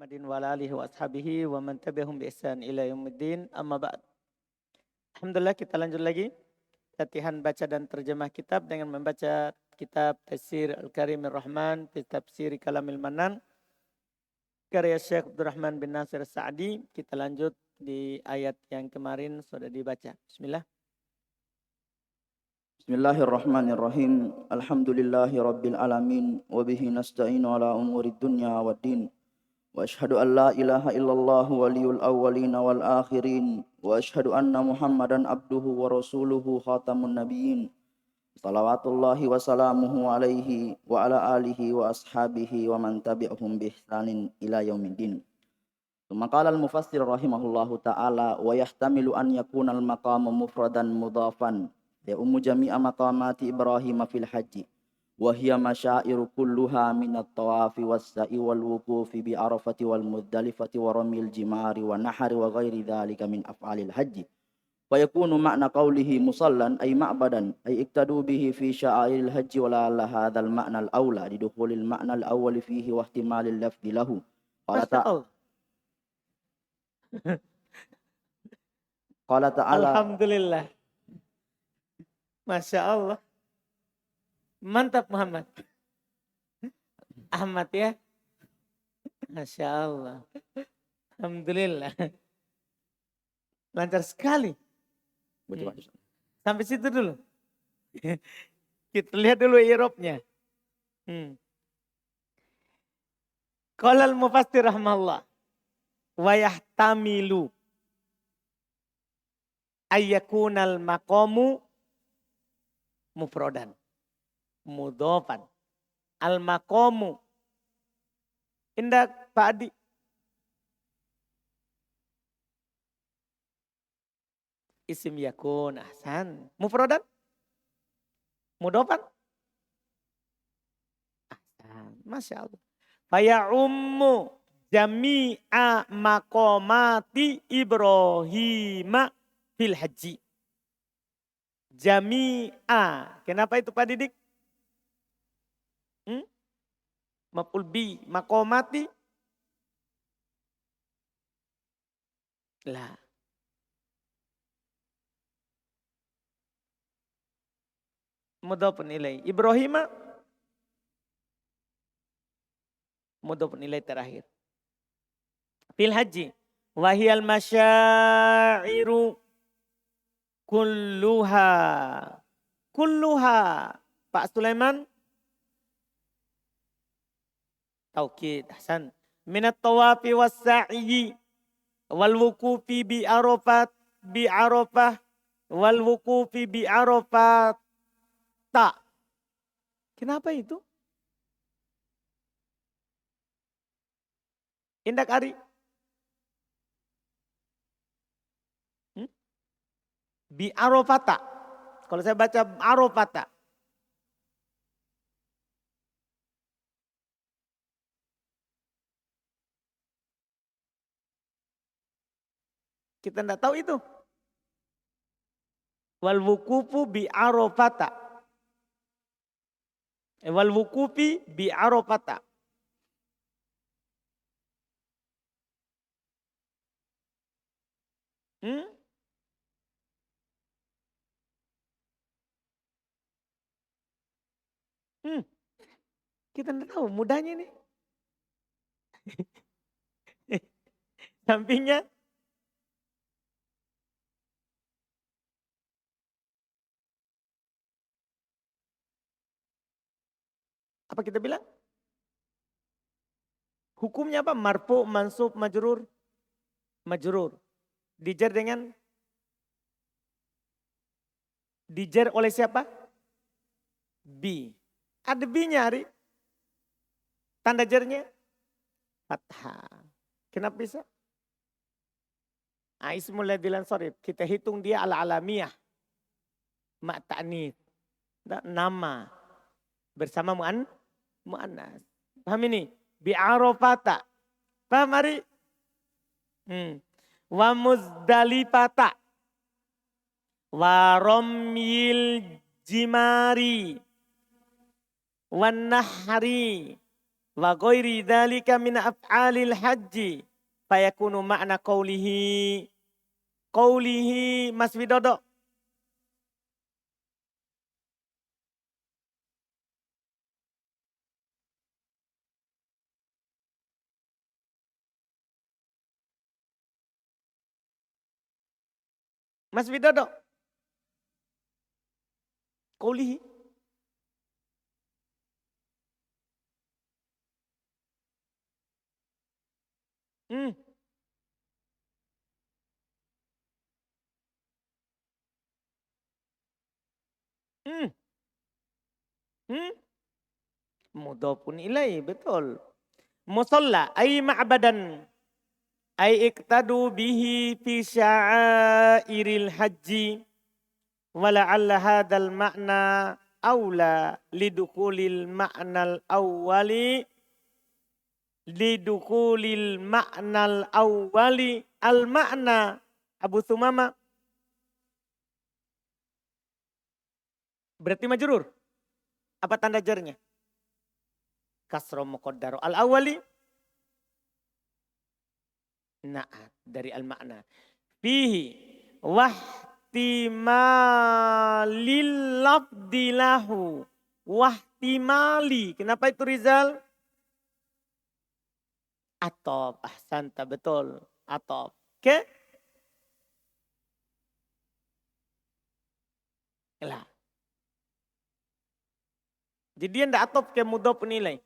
Muhammadin wa ala alihi wa ashabihi wa man tabi'ahum bi ihsan ila yaumiddin. Amma ba'd. Alhamdulillah, kita lanjut lagi latihan baca dan terjemah kitab dengan membaca kitab Tafsir Al-Karimir Rahman fi Tafsir Kalamil Manan karya Syekh Abdurrahman bin Nasir Sa'di. Kita lanjut di ayat yang kemarin sudah dibaca. Bismillah. Bismillahirrahmanirrahim. Alhamdulillahi rabbil alamin wa bihi nasta'inu ala umurid dunya waddin. Wa ashhadu an la ilaha illallah waliyul awwalin wal akhirin wa ashhadu anna Muhammadan abduhu wa rasuluhu khatamun nabiyyin. Salawatullahi wa salamuhu alaihi wa ala alihi wa ashabihi wa man tabi'ahum bi ihsanin ila yaumiddin. Tsumma qala al-mufassir rahimahullahu ta'ala wa yahtamilu an yakuna al-maqamu mufradan mudhafan ya jami'a maqamati Ibrahim fil haji wa hiya masyairu kulluha min at-tawafi was-sa'i wal wuqufi bi Arafati wal Muzdalifati wa ramil jimari wa nahari wa ghairi dhalika min af'alil haji fa yakunu ma'na qawlihi musallan ay ma'badan ay iktadu bihi fi sya'airil haji wa la hadzal ma'na al-awla lidukhulil ma'na al-awwal fihi wa ihtimalil lafzi lahu qala ta'ala Alhamdulillah. Masya Allah. Mantap Muhammad. Ahmad ya. Masya Allah. Alhamdulillah. Lancar sekali. Sampai situ dulu. Kita lihat dulu i'rabnya. Qala al-mufassir rahmallah. Wa yahtamilu ayyakunal maqamu mufrodan mudhofan al maqamu indak Pak Adi isim yakun ahsan mufrodan mudhofan ahsan masya Allah faya ummu jami'a maqamati Ibrahim fil haji. Jami'a. Kenapa itu Pak Didik? Maf'ul bi maqamati. Lah. Mudhafun ilaih. Ibrahim mudhafun ilaih terakhir. Fil haji wahiyal masyairu kulluha Pak Sulaiman taukid hasan minat tawafi was sa'i wal wuqufi bi arafah wal wuqufi bi arafat ta. Kenapa itu? Indak Ari. Bi arafata. Kalau saya baca arafata. Kita tidak tahu itu. Wal wuqufu bi arafata. Wal wuqufi bi arafata. Kita tidak tahu mudahnya ini. Sampingnya. Apa kita bilang? Hukumnya apa? Marfu, mansub, majrur. Majrur. Dijar dengan? Dijar oleh siapa? Bi. Ada bi-nya Ari. Tanda jarnya fathah. Kenapa bisa? Ismul ladzi sorif. Kita hitung dia ala alamiyah. Ma' ta'nits. Nama. Bersama mu'annas. Paham ini? Bi arafata. Paham Ari? Wa muzdalifata. Wa ramyil jimari. Wan nahri Wa ghairi dzalika min af'alil haji. Fayakunu makna qawlihi. Qawlihi Mas Widodo. Mas Widodo. Qawlihi. Hmm. Hmm. Hmm. Mudhafun ilaih, betul. Musalla ay ma'badan ay iqtadu bihi fi sya'airil haji wala'alla hadzal ma'na aula lidukulil ma'nal awwali al makna Abu Thumama berarti majrur. Apa tanda jarnya? Kasro muqaddaru al awwali na'at dari al makna. Fihi wahtimalil lafdi lahu. Wahtimali. Kenapa itu Rizal? Atop. Ahsanta, betul. Atop. Oke? Lah. Jadi dia tidak atop ke mudhaf nilai.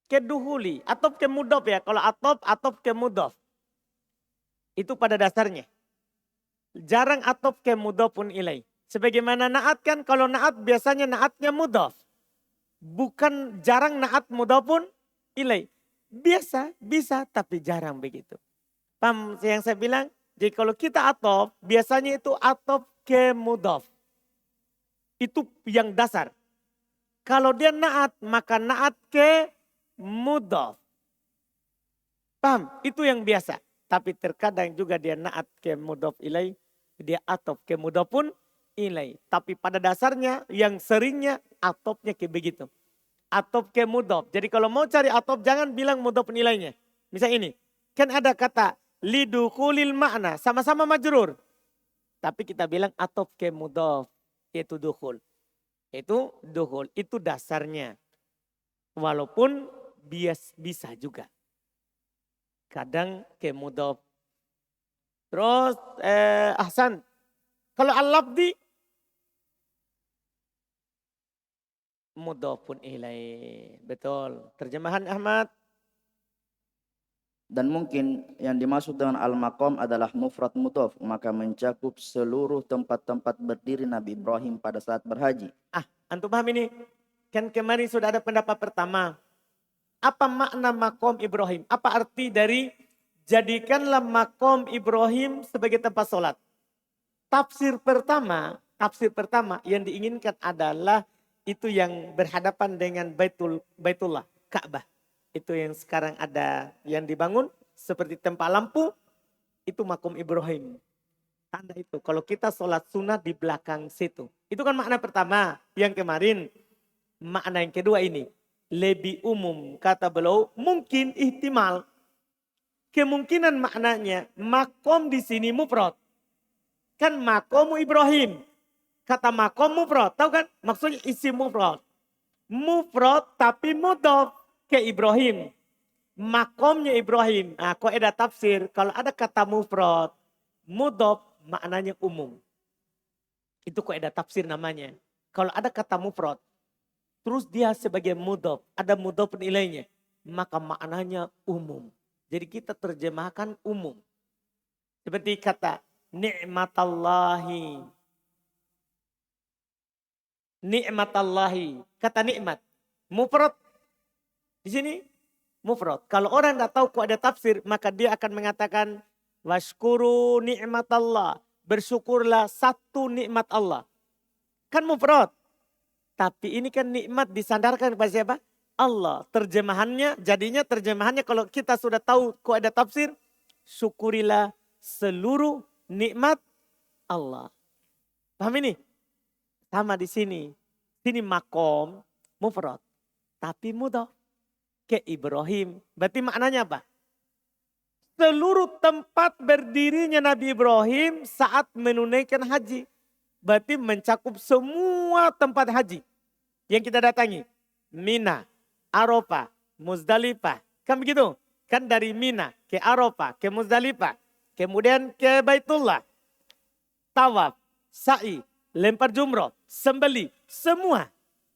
Ke duhuli. Atop ke mudhaf ya. Kalau atop ke mudhaf. Itu pada dasarnya. Jarang atop ke mudhafun ilai. Sebagaimana naat kan, kalau naat biasanya naatnya mudhaf. Bukan jarang naat mudhafun ilai. Biasa, bisa, tapi jarang begitu. Paham yang saya bilang? Jadi kalau kita atop, biasanya itu atop ke mudhaf. Itu yang dasar. Kalau dia naat, maka naat ke mudhaf. Paham? Itu yang biasa. Tapi terkadang juga dia naat ke mudhaf ilai. Dia atop ke mudhafun ilai. Tapi pada dasarnya yang seringnya atopnya kayak begitu. Atop ke mudhaf. Jadi kalau mau cari atop jangan bilang mudhaf ilainya. Misal ini. Kan ada kata lidukulil makna. Sama-sama majrur. Tapi kita bilang atop ke mudhaf. Yaitu dukhul. Itu dukhul. Itu dasarnya. Walaupun bisa juga. Kadang ke mudhaf. Terus ahsan. Kalau al-lafdi mudhafun ilaih. Betul. Terjemahan Ahmad. Dan mungkin yang dimaksud dengan al-maqam adalah mufrad mudhaf, maka mencakup seluruh tempat-tempat berdiri Nabi Ibrahim pada saat berhaji. Antum paham ini? Kan kemarin sudah ada pendapat pertama. Apa makna maqam Ibrahim? Apa arti dari jadikanlah maqam Ibrahim sebagai tempat sholat? Tafsir pertama yang diinginkan adalah itu yang berhadapan dengan Baitullah, Ka'bah. Itu yang sekarang ada yang dibangun seperti tempat lampu, itu maqam Ibrahim. Tanda itu, kalau kita sholat sunnah di belakang situ. Itu kan makna pertama, yang kemarin. Makna yang kedua ini, lebih umum. Kata beliau, mungkin ihtimal. Kemungkinan maknanya, maqam di sini mufrad. Kan maqamu Ibrahim. Kata maqam mufrad, tahu kan? Maksudnya isi mufrad. Mufrad tapi mudhaf ke Ibrahim. Maqamnya Ibrahim. Kok ada tafsir, kalau ada kata mufrad, mudhaf maknanya umum. Itu kok ada tafsir namanya. Kalau ada kata mufrad, terus dia sebagai mudhaf, ada mudhaf nilainya, maka maknanya umum. Jadi kita terjemahkan umum. Seperti kata ni'matallahi. Ni'matallahi. Kata nikmat. Mufrad. Di sini mufrad. Kalau orang tidak tahu kok ada tafsir, maka dia akan mengatakan washkuru ni'matallah. Bersyukurlah satu nikmat Allah. Kan mufrad. Tapi ini kan nikmat disandarkan kepada siapa? Allah. Terjemahannya kalau kita sudah tahu kok ada tafsir, syukurilah seluruh nikmat Allah. Paham ini? Sama di sini. Sini makom mufrad. Tapi mudhaf ke Ibrahim. Berarti maknanya apa? Seluruh tempat berdirinya Nabi Ibrahim saat menunaikan haji. Berarti mencakup semua tempat haji yang kita datangi. Mina, Arafah, Muzdalifah. Kan begitu? Kan dari Mina ke Arafah, ke Muzdalifah. Kemudian ke Baitullah. Tawaf, sa'i, lempar jumroh, sembeli. Semua.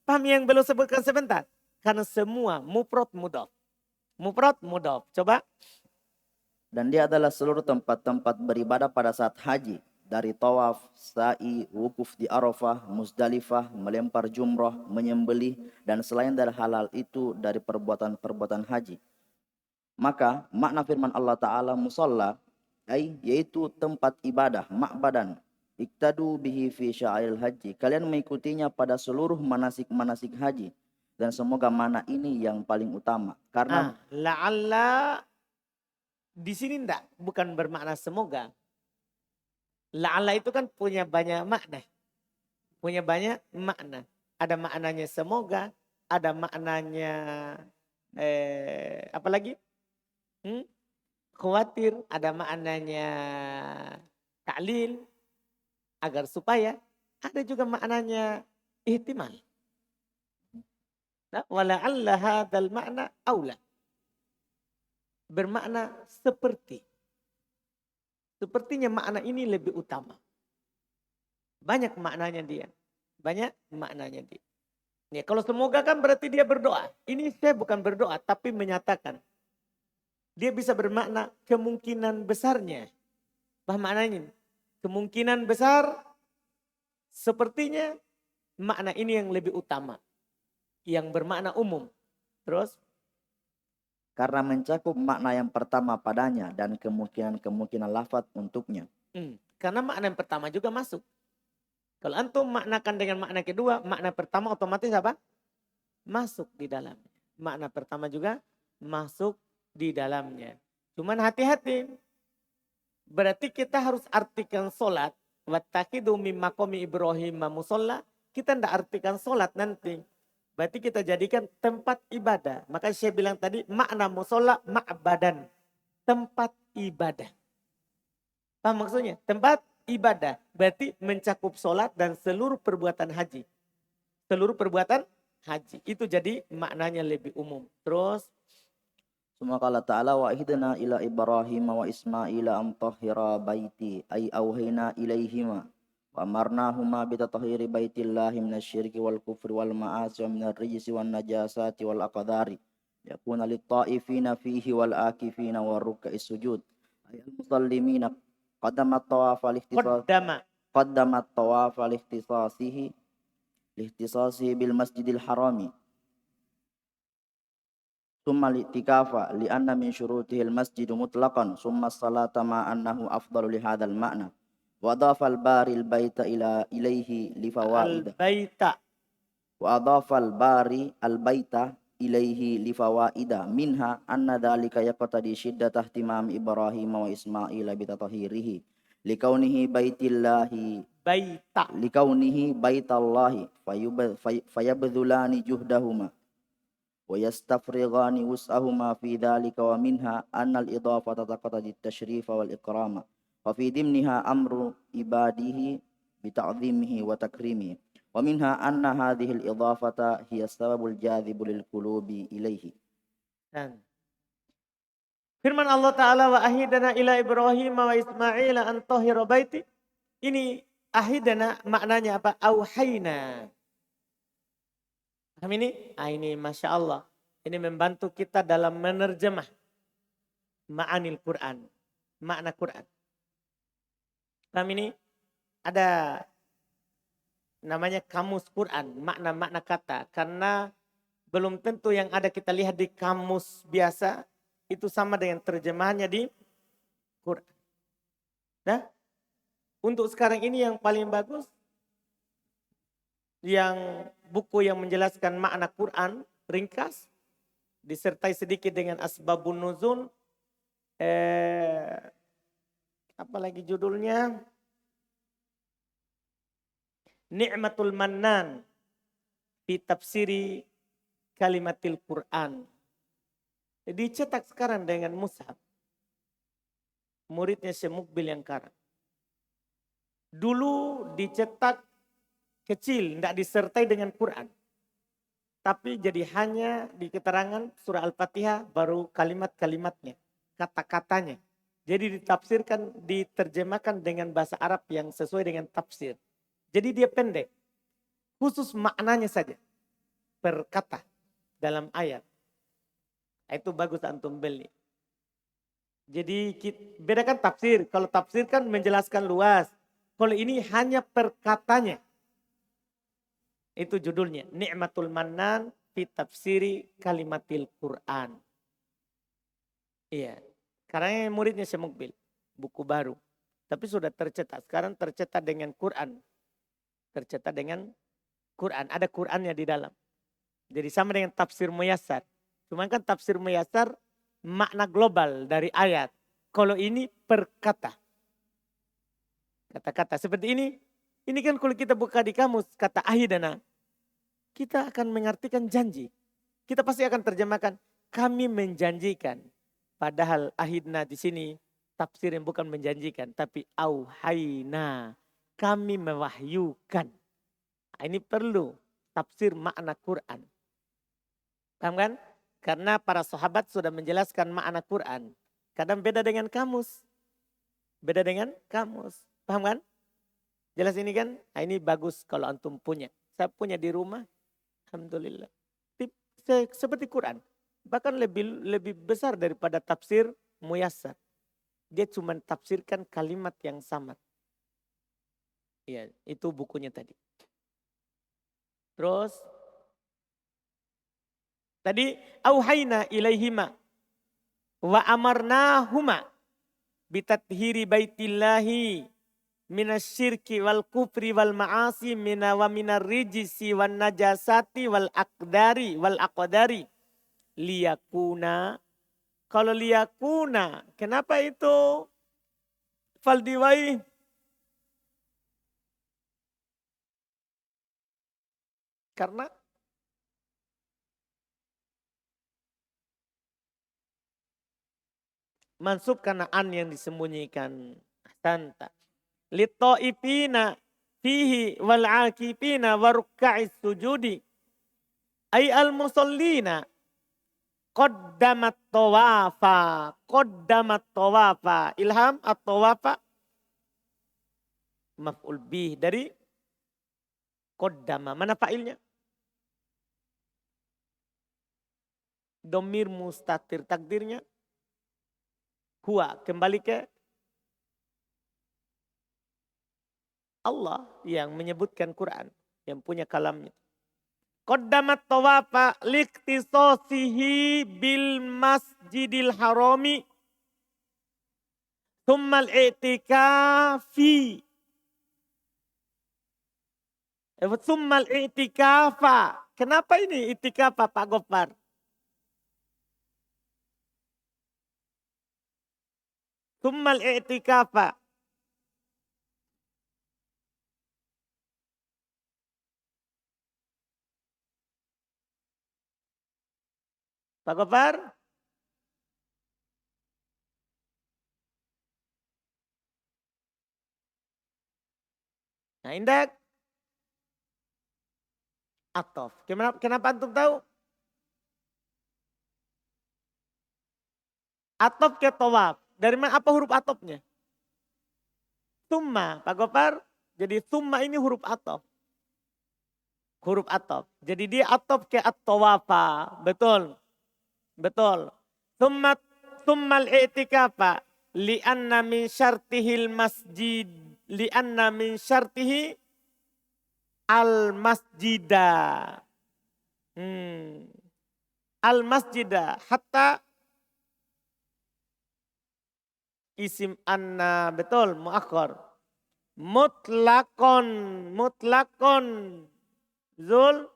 Paham yang belum sebutkan sebentar? Karena semua mufrad mudhaf. Mufrad mudhaf. Coba. Dan dia adalah seluruh tempat-tempat beribadah pada saat haji. Dari tawaf, sa'i, wukuf di Arafah, Muzdalifah, melempar jumrah, menyembelih, dan selain dari halal itu dari perbuatan-perbuatan haji. Maka makna firman Allah Ta'ala musalla, yaitu tempat ibadah, ma'badan. Iktadu bihi fi sya'iril haji. Kalian mengikutinya pada seluruh manasik-manasik haji. Dan semoga makna ini yang paling utama. Karena La'alla di sini enggak, bukan bermakna semoga. La'alla itu kan punya banyak makna. Punya banyak makna. Ada maknanya semoga, ada maknanya apa lagi? Khawatir, ada maknanya ta'lil, agar supaya, ada juga maknanya ihtimal. Nah, wala'alla hadzal makna aula. Bermakna seperti. Sepertinya makna ini lebih utama. Banyak maknanya dia. Banyak maknanya dia. Ya, kalau semoga kan berarti dia berdoa. Ini saya bukan berdoa tapi menyatakan. Dia bisa bermakna kemungkinan besarnya. Apa maknanya? Kemungkinan besar sepertinya makna ini yang lebih utama. Yang bermakna umum. Terus? karena mencakup makna yang pertama padanya dan kemungkinan-kemungkinan lafaz untuknya. Karena makna yang pertama juga masuk. Kalau antum maknakan dengan makna kedua, makna pertama otomatis apa? Masuk di dalamnya. Makna pertama juga masuk di dalamnya. Cuman hati-hati. Berarti kita harus artikan solat. Wattakidu min maqami Ibrahim musalla. Kita tidak artikan solat nanti. Berarti kita jadikan tempat ibadah. Maka saya bilang tadi makna musola ma'badan. Tempat ibadah. Paham maksudnya? Tempat ibadah. Berarti mencakup solat dan seluruh perbuatan haji. Seluruh perbuatan haji. Itu jadi maknanya lebih umum. Terus. Suma qala ta'ala wa ihdana ila Ibrahim wa Ismaila an tahhira baiti ay auhayna ilaihima wa amarnahuma bi tatahhiri baitillahi minasyirki wal kufri wal ma'asi wa minar rijsi wan najasati wal aqdari yakuna lit ta'ifina fihi wal akifina war ruk'is sujud ay al musallimina qaddamat tawaf al ikhtisas qaddamat tawaf al ihtisasihi bil masjidil harami summa li'tikafa li'anna min syurutihil masjidu mutlaqan summa salata ma annahu afdalu li hadzal ma'na wa adhafa al-bari al-baita ilaihi li fawaid wa adhafa al-bari al-baita ilaihi li fawaida minha anna dhalika yaqtadi shiddata ihtimam Ibrahim wa Ismail bi tatahhirihi likaunihi baitallahi fayabdhulani juhdahuma ويستفرغان وسعهما في ذلك ومنها أن الإضافة تقتضي التشريف والإكرام وفي ضمنها أمر عباده بتعظيمه وتكريمه ومنها أن هذه الإضافة هي السبب الجاذب للقلوب إليه. Firman Allah Ta'ala wa ahidana ila Ibrahim wa Ismail an tahhira baiti. Ini ahidana maknanya apa? Auhayna. Ini Masya Allah. Ini membantu kita dalam menerjemah ma'anil Quran. Makna Quran. Paham ini? Ada namanya kamus Quran. Makna-makna kata. Karena belum tentu yang ada kita lihat di kamus biasa. Itu sama dengan terjemahannya di Quran. Nah, untuk sekarang ini yang paling bagus. Yang buku yang menjelaskan makna Quran ringkas disertai sedikit dengan asbabun nuzul apa lagi judulnya Ni'matul Mannan fi tafsiri kalimatil Quran. Dicetak sekarang dengan mushaf. Muridnya Syekh Mukbil yang karang. Dulu dicetak kecil, tidak disertai dengan Quran. Tapi jadi hanya di keterangan surah Al-Fatihah baru kalimat-kalimatnya, kata-katanya. Jadi ditafsirkan, diterjemahkan dengan bahasa Arab yang sesuai dengan tafsir. Jadi dia pendek, khusus maknanya saja, per kata dalam ayat. Itu bagus antum beli. Jadi bedakan tafsir. Kalau tafsir kan menjelaskan luas. Kalau ini hanya per katanya. Itu judulnya. Ni'matul Mannan fi tafsiri kalimatil Quran. Iya. Karena muridnya Syekh Mukbil. Buku baru. Tapi sudah tercetak. Sekarang tercetak dengan Quran. Tercetak dengan Quran. Ada Qurannya di dalam. Jadi sama dengan tafsir Muyassar. Cuman kan tafsir Muyassar makna global dari ayat. Kalau ini per kata. Kata-kata seperti ini. Ini kan kalau kita buka di kamus kata ahidana. Kita akan mengartikan janji. Kita pasti akan terjemahkan. Kami menjanjikan. Padahal ahidna di sini tafsir yang bukan menjanjikan. Tapi auhayna. Kami mewahyukan. Ini perlu tafsir makna Quran. Paham kan? Karena para sahabat sudah menjelaskan makna Quran. Kadang beda dengan kamus. Beda dengan kamus. Paham kan? Jelas ini kan? Nah, ini bagus kalau antum punya. Saya punya di rumah. Alhamdulillah. Seperti Quran. Bahkan lebih besar daripada tafsir Muyassar. Dia cuma tafsirkan kalimat yang sama. Ya, itu bukunya tadi. Terus tadi auhayna ilaihima wa amarnahuma bitathhiri baitillahi minasyirki wal kufri wal ma'asi wa minar rijisi wan najasati wal aqdari liyakuna. Kalau liyakuna, kenapa itu faldiwai? Karena mansub karena an yang disembunyikan. Tanta. Lito'ipina fihi wal akifina waruka'is sujudi. Ay al-musallina. Qaddamat tawafa. Ilham at-tawafa. Maf'ul bih dari qaddama. Mana fa'ilnya? Domir mustatir. Takdirnya huwa. Kembali ke Allah yang menyebutkan Quran. Yang punya kalamnya. Qaddamat tawafa liktisosihi bil masjidil harami. Thummal i'tikafi. Thummal i'tikafa. Kenapa ini i'tikafa Pak Gopar? Thummal i'tikafa. Pak Gopar? Nah, indak. Atof. Kenapa antum tahu? Atof ke tawaf. Dari mana apa huruf atofnya? Summa, Pak Gopar. Jadi summa ini huruf atof. Huruf atof. Jadi dia atof ke at-tawafa. Betul. Betul. Summal i'tikafa li'anna min syartihil masjid. Li'anna min syartihi al-masjida. Al-masjida. Hatta isim anna. Betul. Muakhir. Mutlakon. Zul.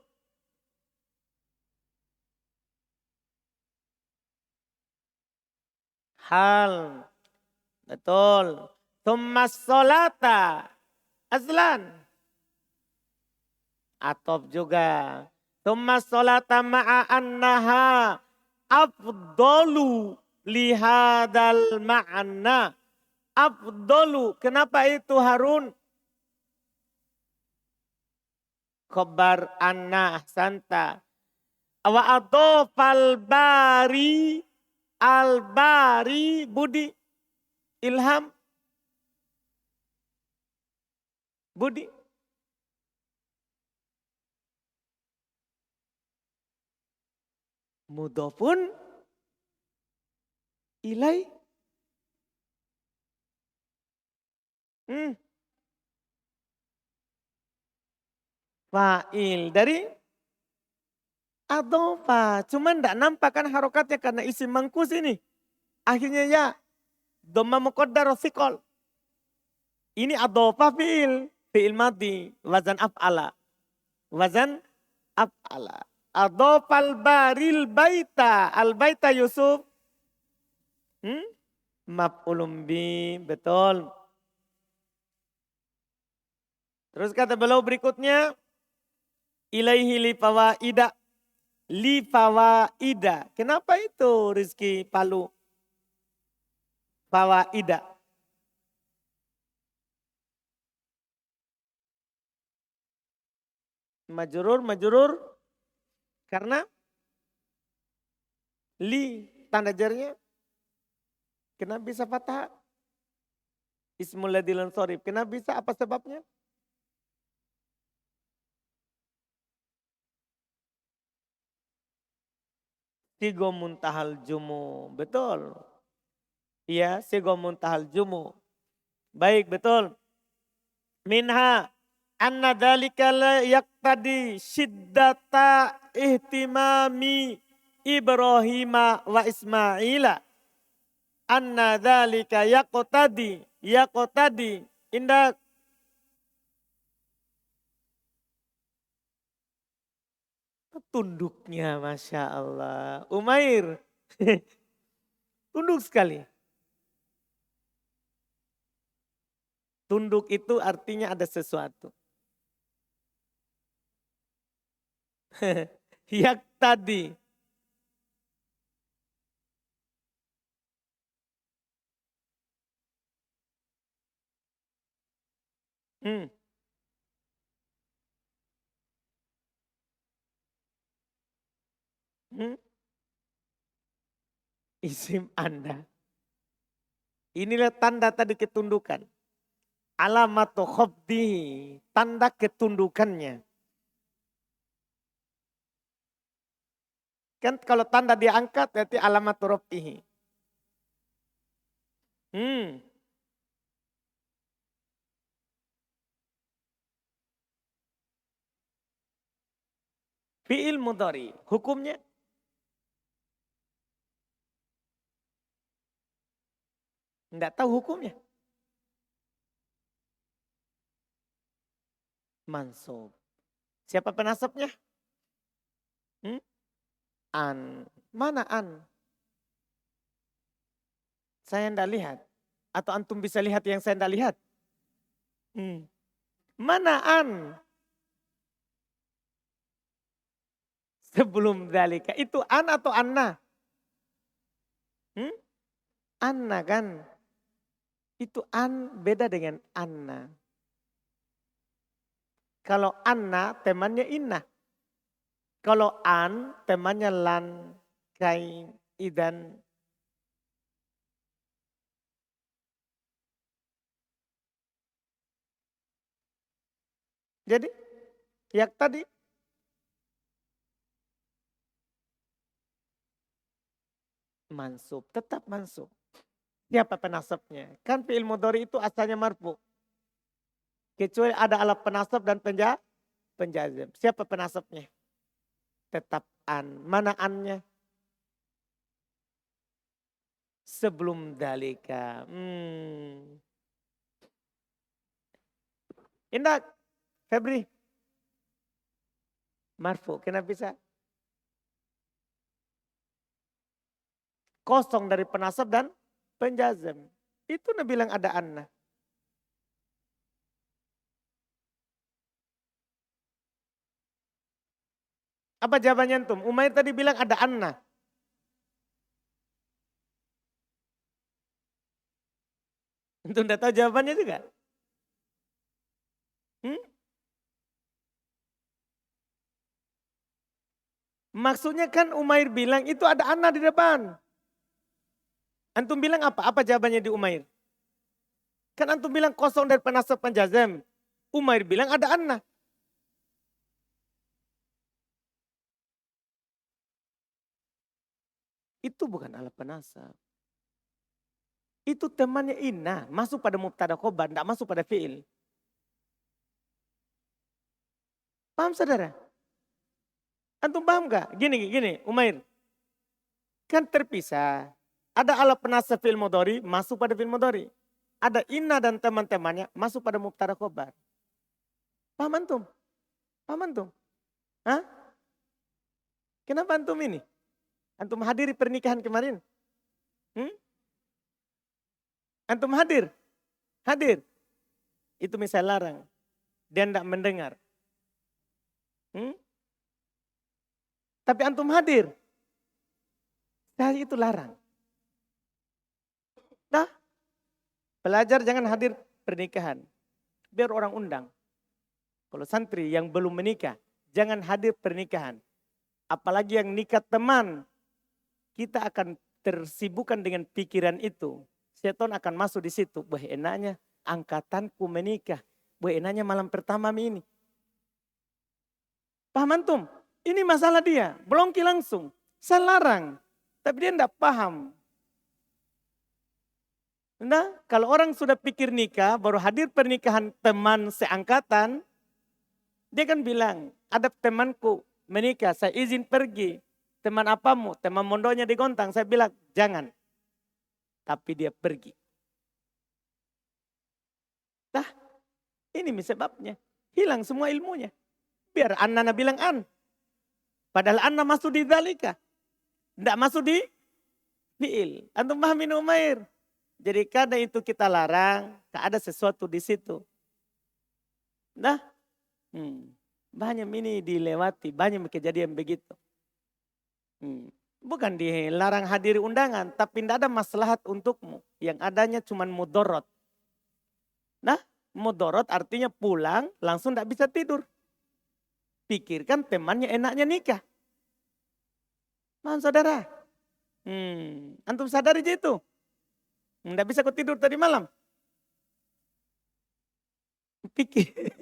Hal. Betul. Thummas sholata. Azlan. Atof juga. Thumma sholata ma'a annaha afdalu lihadal ma'na. Afdalu. Kenapa itu Harun? Khobar anna ahsanta. Wa adofal bari al-bari Budi. Ilham. Budi. Mudhofun ilai. Fa'il dari adofa. Cuman tidak nampak kan harokatnya karena isim mangkus ini. Akhirnya ya. Dhamma muqaddar thiqal. Ini adofa fi'il. Fi'il madi. Wazan af'ala. Wazan af'ala. Adofal baril baita. Al baita Yusuf. Maf'ulun bi. Betul. Terus kata beliau berikutnya. Ilaihi li fawaida. Li fawaida. Kenapa itu Rizki Palu? Fawaida. Majrur. Karena li tanda jarnya. Kenapa bisa fathah? Ismul ladzi lam sorif. Kenapa bisa? Apa sebabnya? Sigo muntahal jumu. Betul. Iya, sigo muntahal jumu. Baik, betul. Minha anna dzalika la yaqtadi shiddata ihtimami Ibrahim wa Ismaila. Anna dzalika yaqtadi indah. Tunduknya Masya Allah. Umair. Tunduk sekali. Tunduk itu artinya ada sesuatu. Yak tadi. Isim Anda. Inilah tanda tadi ketundukan. Alamatu khobdihi. Tanda ketundukannya. Kan kalau tanda diangkat berarti alamatu robbihi. Fi'il mudhari. Hukumnya? Tidak tahu hukumnya. Mansub. Siapa penasabnya? An. Mana an? Saya tidak lihat. Atau antum bisa lihat yang saya tidak lihat? Mana an? Sebelum dalika. Itu an atau anna? Anna kan? Itu an beda dengan anna. Kalau anna temannya inna. Kalau an temannya lan, kain, idan. Jadi yang tadi mansub, tetap mansub. Siapa penasabnya? Kan fi'il mudhari itu asalnya marfu. Kecuali ada alat penasab dan penjazam. Siapa penasabnya? Tetap an. Mana annya? Sebelum dalika. Indah, Febri. Marfu, kenapa bisa? Kosong dari penasab dan penjazam. Itu Nabi bilang ada anna. Apa jawabannya antum? Umair tadi bilang ada anna. Antum tidak tahu jawabannya juga? Hmm? Maksudnya kan Umair bilang itu ada anna di depan. Antum bilang apa? Apa jawabannya di Umair? Kan antum bilang kosong dari penasab penjazam. Umair bilang ada anna. Itu bukan alat penasab. Itu temannya inna. Masuk pada mubtada khobar. Tidak masuk pada fi'il. Paham saudara? Antum paham gak? Gini Umair. Kan terpisah. Ada alat penasab fi'il mudhari masuk pada fi'il mudhari. Ada inna dan teman-temannya masuk pada mubtada khobar. Paham antum? Paham antum? Hah? Kenapa antum ini? Antum hadiri pernikahan kemarin? Hmm? Antum hadir? Hadir? Itu misal larang. Dia tidak mendengar. Hmm? Tapi antum hadir? Saya itu larang. Nah, pelajar jangan hadir pernikahan. Biar orang undang. Kalau santri yang belum menikah, jangan hadir pernikahan. Apalagi yang nikah teman, kita akan tersibukkan dengan pikiran itu. Setan akan masuk di situ. Wah enaknya angkatanku menikah. Wah enaknya malam pertama ini. Paham antum? Ini masalah dia. Belongki langsung. Saya larang. Tapi dia tidak paham. Nah, kalau orang sudah pikir nikah, baru hadir pernikahan teman seangkatan, dia kan bilang, ada temanku menikah, saya izin pergi. Teman apamu? Teman mondonya di Gontang. Saya bilang, jangan. Tapi dia pergi. Nah, ini sebabnya. Hilang semua ilmunya. Biar Anna bilang an. Padahal Anna masuk di dalika. Tidak masuk di fi'il. Antum pahamin Umair. Jadi karena itu kita larang, ada sesuatu di situ. Nah, banyak ini dilewati, banyak kejadian begitu. Bukan dilarang hadiri undangan, tapi tidak ada maslahat untukmu. Yang adanya cuma mudorot. Nah, mudorot artinya pulang langsung tidak bisa tidur. Pikirkan temannya enaknya nikah. Paham saudara? Antum sadari itu? Tidak bisa kau tidur tadi malam. Pikir.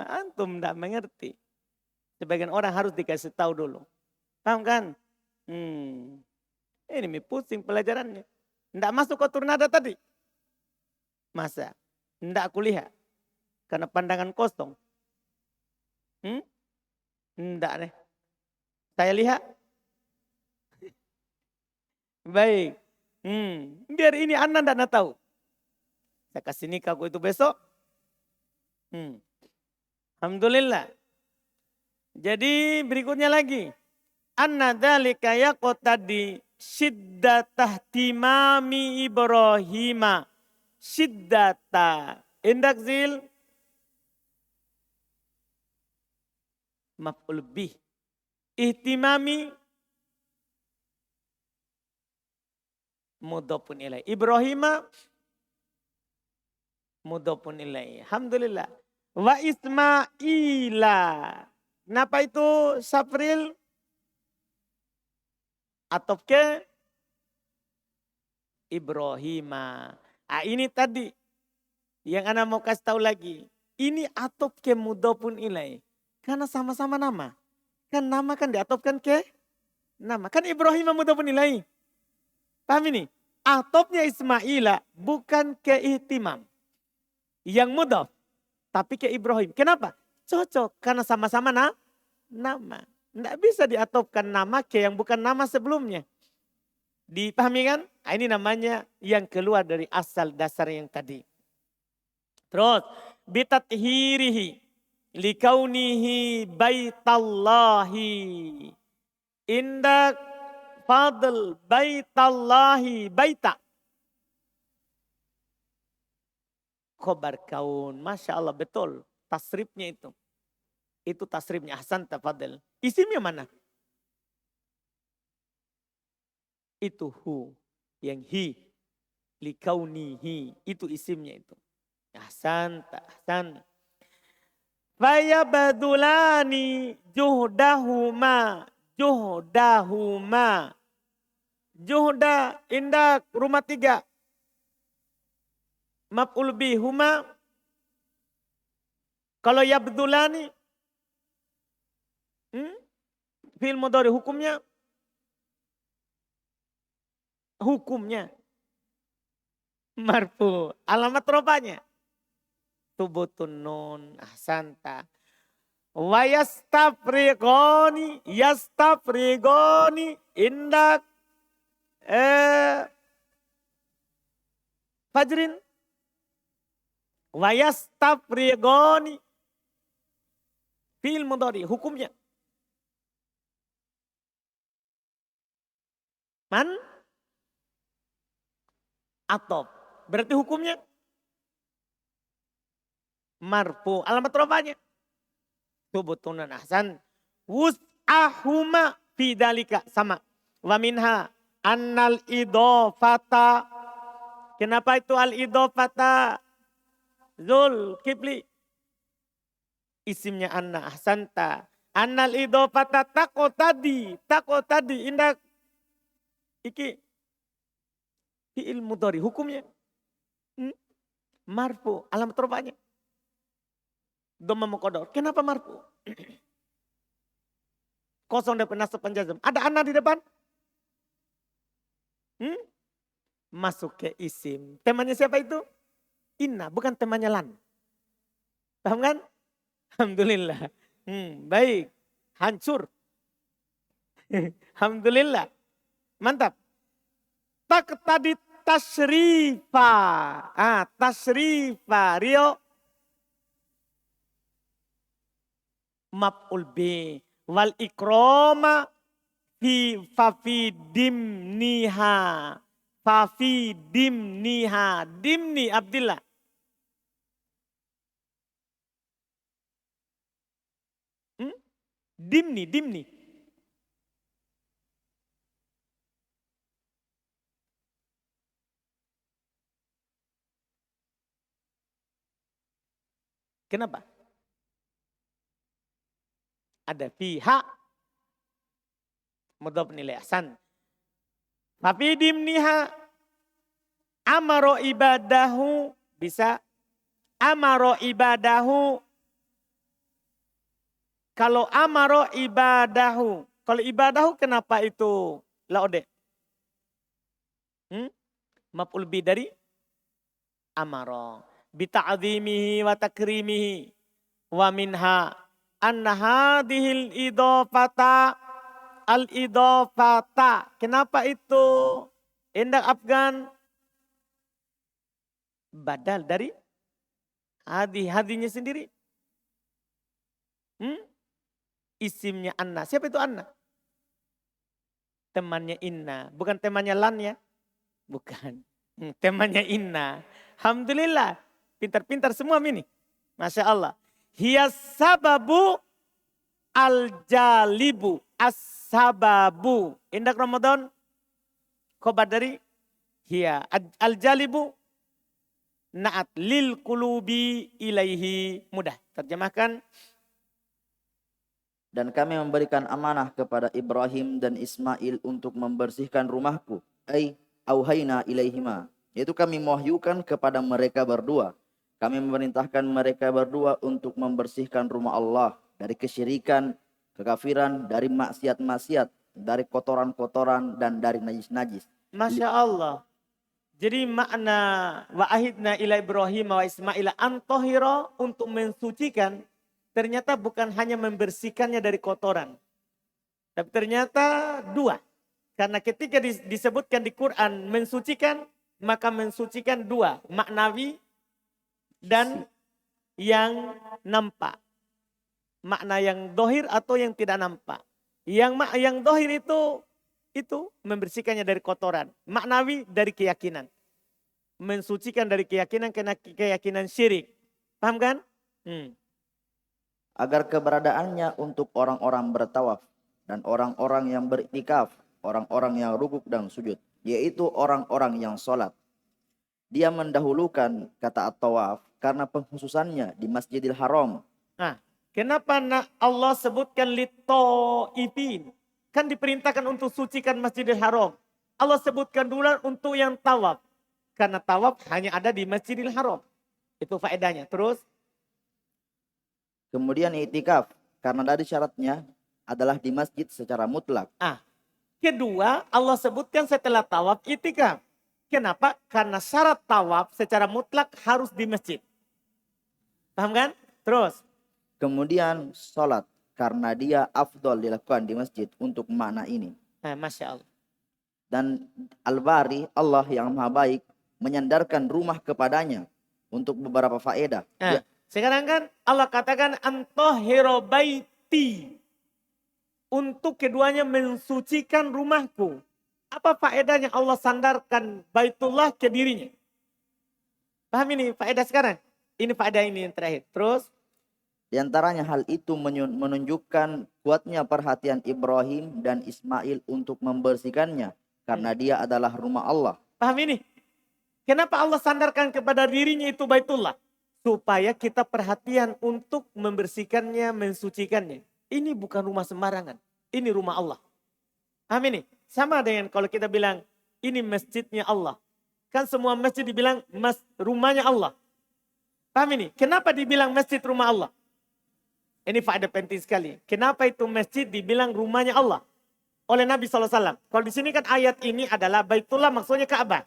Antum tidak mengerti. Sebagian orang harus dikasih tahu dulu. Paham kan? Ini pusing pelajarannya. Tidak masuk ke turnada tadi. Masa? Tidak aku lihat. Karena pandangan kosong. Tidak nih. Saya lihat. Baik. Biar ini Anda tidak tahu. Saya kasih nikah aku itu besok. Alhamdulillah. Jadi berikutnya lagi. Anna dzalika yaqtadi syiddatah timami Ibrahima. Syiddata. Indak zil. Maf'ul bih. Ihtimami. Mudhafun ilaih. Ibrahima. Mudhafun ilaih. Alhamdulillah. Wa Ismaila. Kenapa itu Safril? Atau ke Ibrahima. Ini tadi. Yang Anda mau kasih tahu lagi. Ini atop ke mudhafun ilaih. Karena sama-sama nama. Kan nama kan diatopkan ke nama. Kan Ibrahima mudhafun ilaih. Paham ini? Atopnya Ismaila bukan ke ihtimam. Yang mudhaf. Tapi ke Ibrahim. Kenapa? Cocok. Karena sama-sama nama. Tidak bisa diatopkan nama ke yang bukan nama sebelumnya. Dipahami kan? Ini namanya yang keluar dari asal dasar yang tadi. Terus. Bitathirihi. Likaunihi baitallahi. Indak fadl baitallahi baita. Khobar kaun. Masya Allah betul. Tasrifnya itu. Itu tasrifnya. Ahsan tafadhal. Isimnya mana? Itu hu. Yang hi. Likaunihi. Itu isimnya itu. Ahsan, ahsan. Fayabadulani juhdahuma. Juhdahuma. Juhda indak rumah 3. Maf'ul bihuma. Kalau yabdulani. Fi'il mudhari hukumnya. Hukumnya. Marfu. Alamat rofanya. Tubutun nun. Ahsanta. Wa yastafrigoni. Yastafrigoni. Indak. Fajrin. Wa yastafrigoni. Fi'il mudhari. Hukumnya. Man. Atop. Berarti hukumnya. Marfu. Alamat rofanya. Tubutunan ahsan. Wus'ahuma fidalika. Sama. Wa minha. Annal idofata. Kenapa itu al idofata? Zul Kipli. Isimnya anna ahsanta. Annal idofata tako tadi. Tako tadi. Indak. Iki. Fi'il mudhari. Hukumnya. Marfu. Alamat rofanya. Dhamma muqaddar. Kenapa marfu? Kosong depan nasab penjazam. Ada anna di depan? Masuk ke isim. Temanya siapa itu? Inna, bukan temanya lan. Paham kan? Alhamdulillah. Baik. Hancur. Alhamdulillah. Mantap. Tak tadi tasrifa. Tasrifa. Rio. Maf'ul bi. Wal ikroma. Fafi dimniha. Fafi dimniha. Dimni Abdillah. Dimni. Kenapa? Ada fiha. Mudhaf nilai ahsan. Fafi dimniha. Amaro ibadahu. Bisa. Amaro ibadahu. Kalau amaro ibadahu. Kalau ibadahu kenapa itu laode? Maf'ul bi dari amaro. Bita'zimihi wa takrimihi. Wa minha. Anna hadhil idofata. Al-idofata. Kenapa itu? Indak Afgan. Badal dari hadinya sendiri. Isimnya Anna. Siapa itu Anna? Temannya Inna. Bukan temannya Lan ya. Bukan. Temannya Inna. Alhamdulillah. Pintar-pintar semua ini. Masya Allah. Hiya sababu al-jalibu. As-sababu. Indak Ramadan. Khobar dari hiya. Al-jalibu. Na'at lil kulubi ilaihi. Mudah. Terjemahkan. Dan kami memberikan amanah kepada Ibrahim dan Ismail untuk membersihkan rumahku. Auhayna ilaihima. Yaitu kami mewahyukan kepada mereka berdua. Kami memerintahkan mereka berdua untuk membersihkan rumah Allah. Dari kesyirikan, kekafiran, dari maksiat-maksiat, dari kotoran-kotoran, dan dari najis-najis. Masya Allah. Jadi makna wa'ahidna ila Ibrahim wa Ismail antohiro untuk mensucikan. Ternyata bukan hanya membersihkannya dari kotoran. Tapi ternyata dua. Karena ketika disebutkan di Quran mensucikan, maka mensucikan dua. Maknawi dan yang nampak. Makna yang dohir atau yang tidak nampak. Yang dohir itu membersihkannya dari kotoran. Maknawi dari keyakinan. Mensucikan dari keyakinan karena keyakinan syirik. Paham kan? agar keberadaannya untuk orang-orang bertawaf dan orang-orang yang beriktikaf, orang-orang yang rukuk dan sujud, yaitu orang-orang yang sholat. Dia mendahulukan kata at-tawaf karena pengkhususannya di Masjidil Haram. Nah, kenapa Allah sebutkan lit-ta'ifin? Kan diperintahkan untuk sucikan Masjidil Haram. Allah sebutkan dulu untuk yang tawaf. Karena tawaf hanya ada di Masjidil Haram. Itu faedahnya. Terus? Kemudian iktikaf karena dari syaratnya adalah di masjid secara mutlak. Kedua, Allah sebutkan setelah tawaf iktikaf. Kenapa? Karena syarat tawaf secara mutlak harus di masjid. Paham kan? Terus? Kemudian sholat karena dia afdol dilakukan di masjid untuk makna ini. Masya Allah. Dan Al-Bari, Allah yang maha baik, menyandarkan rumah kepadanya untuk beberapa faedah. Sekarang kan Allah katakan antahhiru baiti. Untuk keduanya mensucikan rumahku. Apa faedahnya Allah sandarkan Baitullah ke dirinya? Paham ini faedah sekarang? Ini faedah ini yang terakhir. Terus? Di antaranya hal itu menunjukkan kuatnya perhatian Ibrahim dan Ismail untuk membersihkannya. Karena dia adalah rumah Allah. Paham ini? Kenapa Allah sandarkan kepada dirinya itu Baitullah? Supaya kita perhatian untuk membersihkannya, mensucikannya. Ini bukan rumah sembarangan. Ini rumah Allah. Paham ini? Sama dengan kalau kita bilang ini masjidnya Allah. Kan semua masjid dibilang rumahnya Allah. Paham ini? Kenapa dibilang masjid rumah Allah? Ini faedah penting sekali. Kenapa itu masjid dibilang rumahnya Allah? Oleh Nabi SAW. Kalau di sini kan ayat ini adalah Baitullah maksudnya Ka'bah.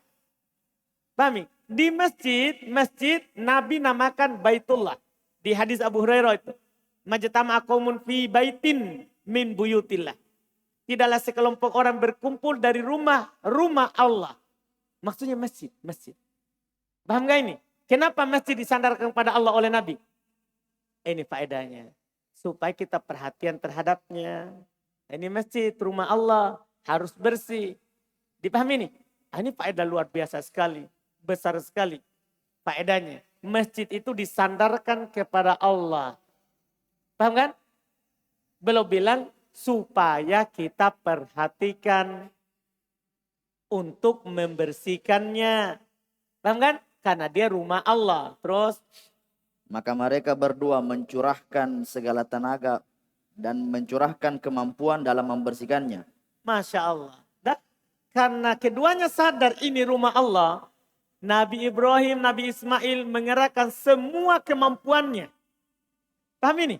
Paham ini? Di masjid Nabi namakan Baitullah. Di hadis Abu Hurairah itu. Majtama qaumun fi baitin min buyutillah. Tidaklah sekelompok orang berkumpul dari rumah Allah. Maksudnya masjid. Paham gak ini? Kenapa masjid disandarkan kepada Allah oleh Nabi? Ini faedahnya. Supaya kita perhatian terhadapnya. Ini masjid, rumah Allah. Harus bersih. Dipahami ini? Ini faedah luar biasa sekali. Besar sekali faedahnya. Masjid itu disandarkan kepada Allah. Paham kan? Belum bilang supaya kita perhatikan untuk membersihkannya. Paham kan? Karena dia rumah Allah. Terus? Maka mereka berdua mencurahkan segala tenaga dan mencurahkan kemampuan dalam membersihkannya. Masya Allah. Dan karena keduanya sadar ini rumah Allah. Nabi Ibrahim, Nabi Ismail mengerahkan semua kemampuannya. Paham ini?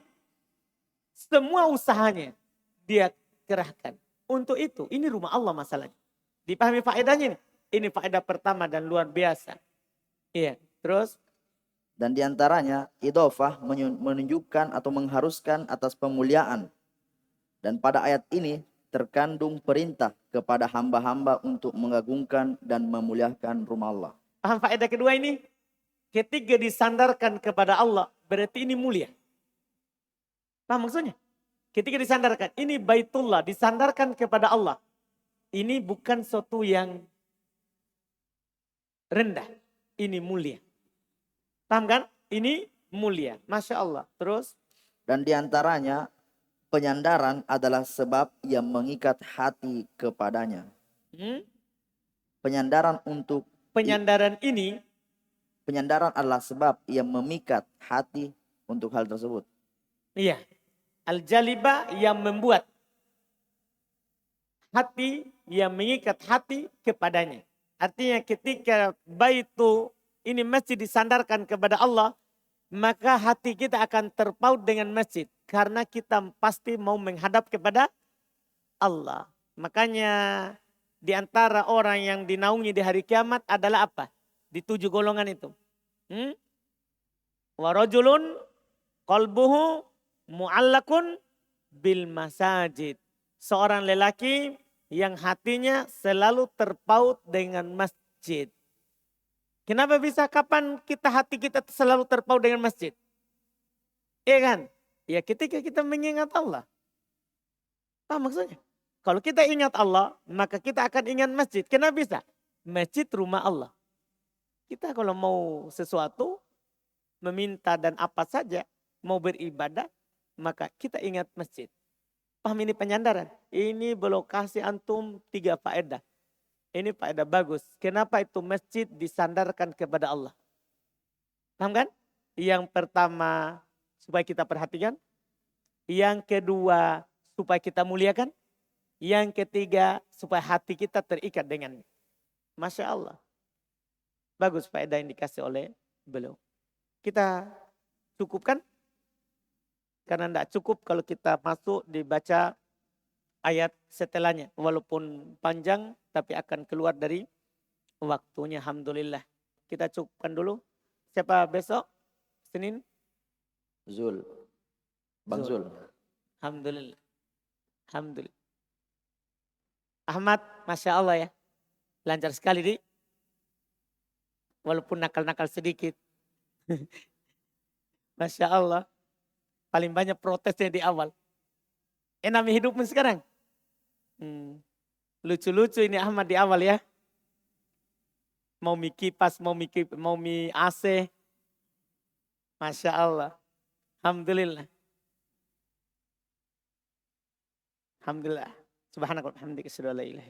Semua usahanya dia kerahkan. Untuk itu, ini rumah Allah masalahnya. Dipahami faedahnya ini? Ini faedah pertama dan luar biasa. Iya, terus? Dan diantaranya, idhofah menunjukkan atau mengharuskan atas pemuliaan. Dan pada ayat ini terkandung perintah kepada hamba-hamba untuk mengagungkan dan memuliakan rumah Allah. Paham faedah kedua ini? Ketika disandarkan kepada Allah, berarti ini mulia. Paham maksudnya? Ketika disandarkan, ini Baitullah, disandarkan kepada Allah. Ini bukan sesuatu yang rendah. Ini mulia. Paham kan? Ini mulia. Masya Allah. Terus? Dan diantaranya, penyandaran adalah sebab yang mengikat hati kepadanya. Penyandaran adalah sebab yang memikat hati untuk hal tersebut. Iya. Al-jalibah yang membuat hati, yang mengikat hati kepadanya. Artinya ketika baitu ini masjid disandarkan kepada Allah, maka hati kita akan terpaut dengan masjid. Karena kita pasti mau menghadap kepada Allah. Makanya di antara orang yang dinaungi di hari kiamat adalah apa? Di 7 golongan itu. Wa rajulun qalbuhu mu'allakun bil masajid. Seorang lelaki yang hatinya selalu terpaut dengan masjid. Kenapa bisa? Kapan hati kita selalu terpaut dengan masjid? Iya kan? Ya ketika kita mengingat Allah. Apa maksudnya? Kalau kita ingat Allah, maka kita akan ingat masjid. Kenapa bisa? Masjid rumah Allah. Kita kalau mau sesuatu, meminta dan apa saja, mau beribadah, maka kita ingat masjid. Paham ini penyandaran? Ini belokasi antum 3 faedah. Ini faedah bagus. Kenapa itu masjid disandarkan kepada Allah? Paham kan? Yang pertama supaya kita perhatikan. Yang kedua supaya kita muliakan. Yang ketiga supaya hati kita terikat dengannya. Masya Allah. Bagus faedah yang dikasih oleh beliau. Kita cukupkan? Karena tidak cukup kalau kita masuk dibaca ayat setelahnya. Walaupun panjang tapi akan keluar dari waktunya. Alhamdulillah. Kita cukupkan dulu. Siapa besok? Senin? Zul. Bang Zul. Alhamdulillah. Alhamdulillah. Ahmad, Masya Allah ya. Lancar sekali di. Walaupun nakal-nakal sedikit. Masya Allah. Paling banyak protesnya di awal. Enak hidupmu sekarang? Lucu-lucu ini Ahmad di awal ya. Mau mie kipas, mau mie AC. Masya Allah. Alhamdulillah. Alhamdulillah. Subhanallah. Alhamdulillah.